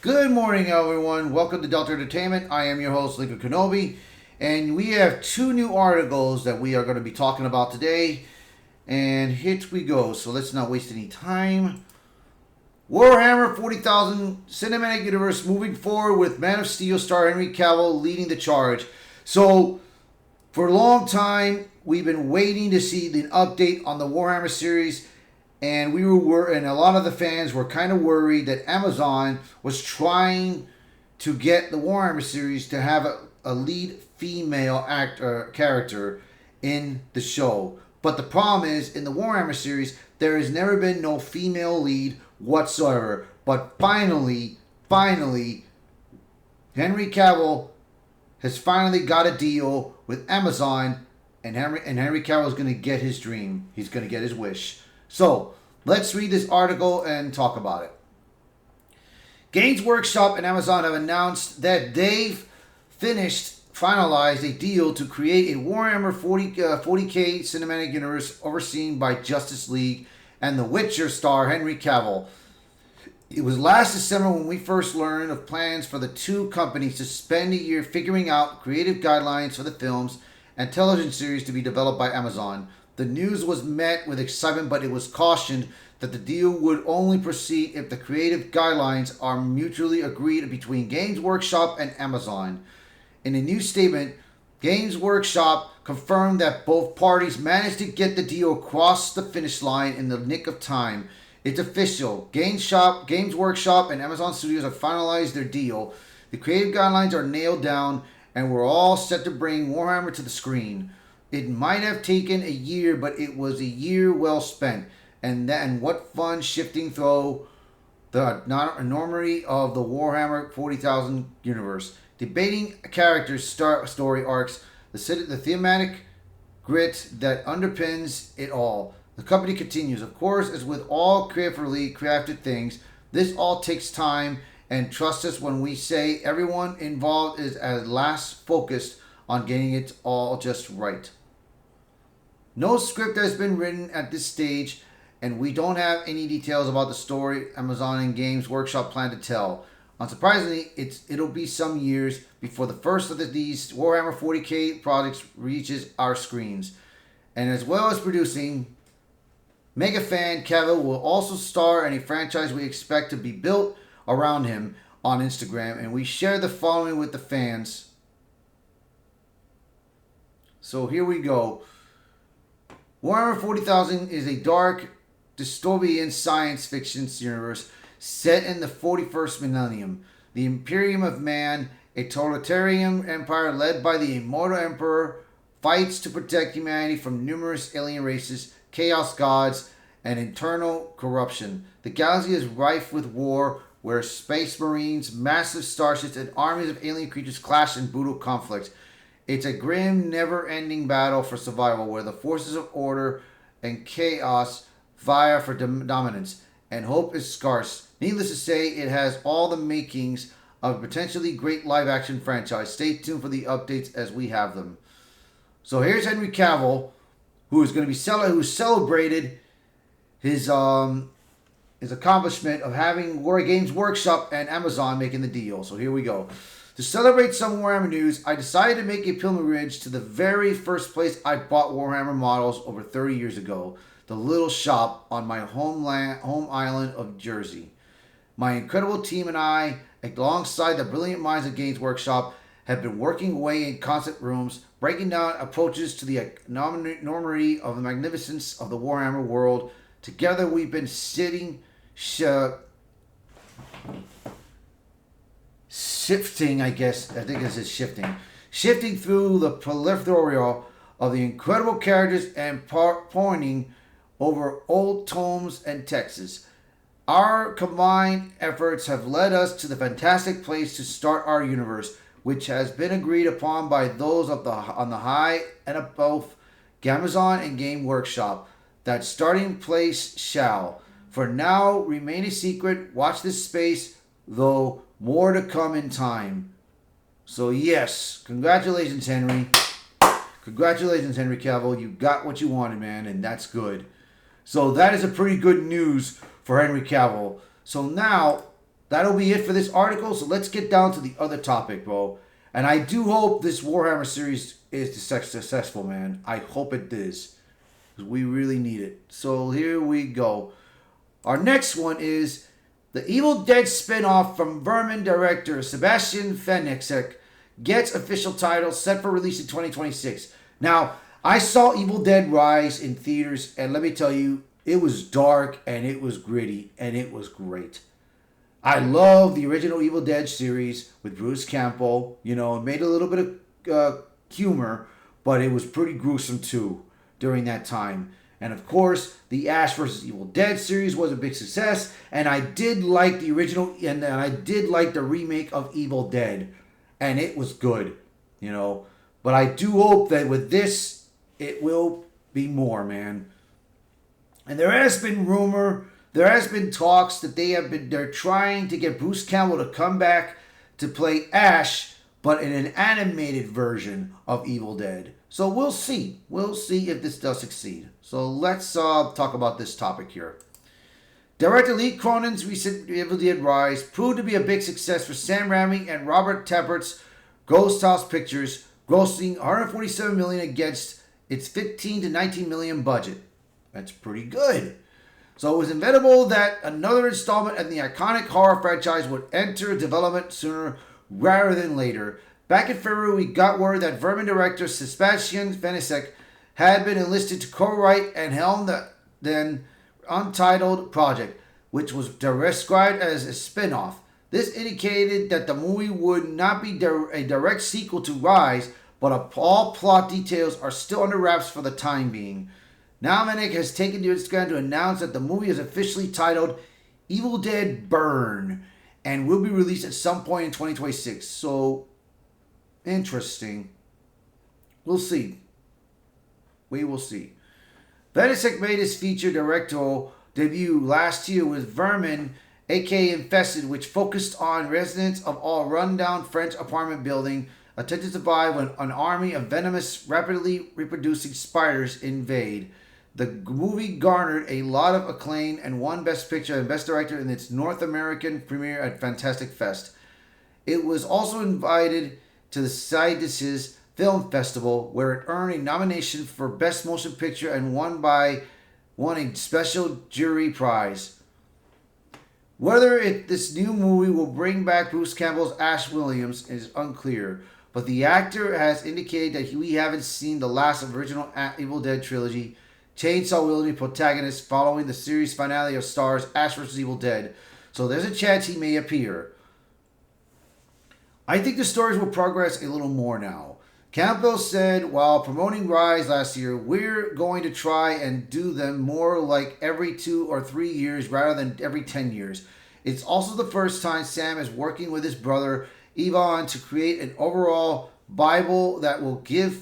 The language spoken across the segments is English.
Good morning, everyone. Welcome to Delta Entertainment. I am your host, Lincoln Kenobi, and we have two new articles that we are going to be talking about today. And here we go. So let's not waste any time. Warhammer 40,000 Cinematic Universe moving forward with Man of Steel star Henry Cavill leading the charge. So, for a long time, we've been waiting to see the update on the Warhammer series, and and a lot of the fans were kind of worried that Amazon was trying to get the Warhammer series to have a lead female character in the show. But the problem is, in the Warhammer series, there has never been no female lead whatsoever. But finally, Henry Cavill has finally got a deal with Amazon, and Henry Cavill is going to get his dream. He's going to get his wish. So let's read this article and talk about it. Games Workshop and Amazon have announced that they've finalized a deal to create a Warhammer 40K cinematic universe overseen by Justice League and The Witcher star Henry Cavill. It was last December when we first learned of plans for the two companies to spend a year figuring out creative guidelines for the films and television series to be developed by Amazon. The news was met with excitement, but it was cautioned that the deal would only proceed if the creative guidelines are mutually agreed between Games Workshop and Amazon. In a new statement, Games Workshop confirmed that both parties managed to get the deal across the finish line in the nick of time. It's official. Games Workshop and Amazon Studios have finalized their deal. The creative guidelines are nailed down, and we're all set to bring Warhammer to the screen. It might have taken a year, but it was a year well spent. And what fun shifting through the enormity of the Warhammer 40,000 universe. Debating characters' story arcs, the thematic grit that underpins it all. The company continues. Of course, as with all creatively crafted things, this all takes time, and trust us when we say everyone involved is at last focused on getting it all just right. No script has been written at this stage, and we don't have any details about the story Amazon and Games Workshop plan to tell. Unsurprisingly, it'll be some years before the first of these Warhammer 40k projects reaches our screens. And as well as producing, mega fan Cavill will also star in a franchise we expect to be built around him on Instagram, and we share the following with the fans. So here we go. Warhammer 40,000 is a dark, dystopian science fiction universe set in the 41st millennium. The Imperium of Man, a totalitarian empire led by the immortal emperor, fights to protect humanity from numerous alien races, chaos gods, and internal corruption. The galaxy is rife with war, where space marines, massive starships, and armies of alien creatures clash in brutal conflict. It's a grim, never-ending battle for survival, where the forces of order and chaos vie for dominance, and hope is scarce. Needless to say, it has all the makings of a potentially great live-action franchise. Stay tuned for the updates as we have them. So here's Henry Cavill, who celebrated his accomplishment of having Games Workshop and Amazon making the deal. So here we go. To celebrate some Warhammer news, I decided to make a pilgrimage to the very first place I bought Warhammer models over 30 years ago, the little shop on my home island of Jersey. My incredible team and I, alongside the brilliant minds of Games Workshop, have been working away in concept rooms, breaking down approaches to the enormity of the magnificence of the Warhammer world. Together we've been shifting, shifting through the plethora of the incredible characters and pointing over old tomes and texts. Our combined efforts have led us to the fantastic place to start our universe, which has been agreed upon by those on the high and above Amazon and Game Workshop. That starting place shall, for now, remain a secret. Watch this space, though more to come in time. So yes, congratulations, Henry. Congratulations, Henry Cavill. You got what you wanted, man, and that's good. So that is a pretty good news for Henry Cavill. So now, that'll be it for this article. So let's get down to the other topic, bro. And I do hope this Warhammer series is successful, man. I hope it is. Because we really need it. So here we go. Our next one is the Evil Dead spinoff from Vermin director Sebastian Fenixek gets official title set for release in 2026. Now, I saw Evil Dead Rise in theaters, and let me tell you, it was dark, and it was gritty, and it was great. I love the original Evil Dead series with Bruce Campbell. You know, it made a little bit of humor, but it was pretty gruesome too during that time. And of course, the Ash vs. Evil Dead series was a big success, and I did like the original, and I did like the remake of Evil Dead, and it was good, you know. But I do hope that with this, it will be more, man. And there has been talks that they're trying to get Bruce Campbell to come back to play Ash, but in an animated version of Evil Dead. So we'll see. We'll see if this does succeed. So let's talk about this topic here. Director Lee Cronin's recent Evil Dead Rise proved to be a big success for Sam Raimi and Robert Tapert's Ghost House Pictures, grossing $147 million against its $15 to $19 million budget. That's pretty good. So it was inevitable that another installment in the iconic horror franchise would enter development sooner rather than later. Back in February, we got word that Vermin director Sebastian Fenixek had been enlisted to co-write and helm the then untitled project, which was described as a spin-off. This indicated that the movie would not be a direct sequel to Rise, but all plot details are still under wraps for the time being. Now Fenixek has taken to Instagram to announce that the movie is officially titled Evil Dead Burn and will be released at some point in 2026. So, interesting. We'll see. We will see. Fenixek made his feature directorial debut last year with Vermin, aka Infested, which focused on residents of a rundown French apartment building attempting to survive when an army of venomous, rapidly reproducing spiders invade. The movie garnered a lot of acclaim and won Best Picture and Best Director in its North American premiere at Fantastic Fest. It was also invited to the Sundance Film Festival, where it earned a nomination for Best Motion Picture and won a special jury prize. Whether this new movie will bring back Bruce Campbell's Ash Williams is unclear, but the actor has indicated that we haven't seen the last of the original Evil Dead trilogy. Chainsaw will be protagonist following the series finale of stars Ash vs. Evil Dead, so there's a chance he may appear. I think the stories will progress a little more now. Campbell said while promoting Rise last year, "We're going to try and do them more like every 2 or 3 years rather than every 10 years. It's also the first time Sam is working with his brother Yvonne to create an overall Bible that will give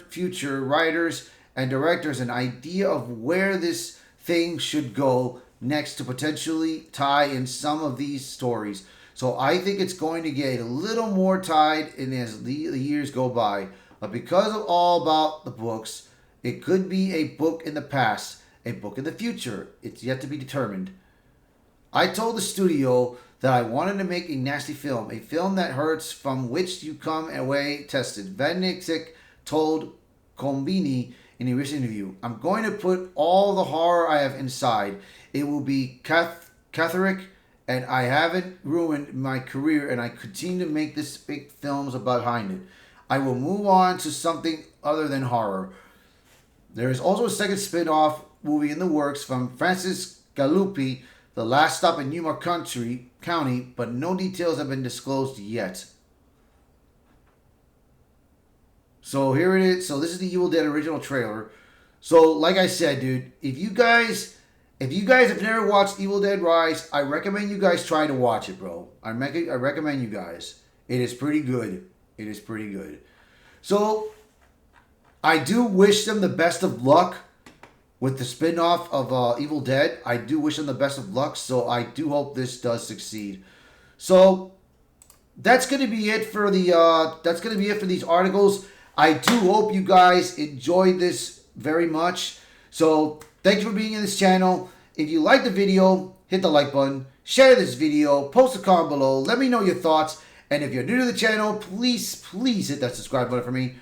future writers and directors an idea of where this thing should go next to potentially tie in some of these stories. So I think it's going to get a little more tied in as the years go by. But because of all about the books, it could be a book in the past, a book in the future. It's yet to be determined. I told the studio that I wanted to make a nasty film, a film that hurts, from which you come away tested. Fenixek told Combini in a recent interview, "I'm going to put all the horror I have inside. It will be Catholic, and I haven't ruined my career, and I continue to make this big films behind it. I will move on to something other than horror." There is also a second spin-off movie in the works from Francis Galuppi, The Last Stop in Yuma County, but no details have been disclosed yet. So here it is. So this is the Evil Dead original trailer. So like I said, dude, if you guys have never watched Evil Dead Rise, I recommend you guys try to watch it, bro. I recommend you guys. It is pretty good. It is pretty good. So I do wish them the best of luck with the spin-off of Evil Dead. I do wish them the best of luck. So I do hope this does succeed. So that's gonna be it for these articles. I do hope you guys enjoyed this very much. So thank you for being in this channel. If you like the video, hit the like button. share this video, post a comment below, let me know your thoughts, and if you're new to the channel, please hit that subscribe button for me.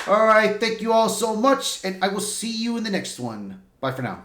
Alright, thank you all so much, and I will see you in the next one. Bye for now.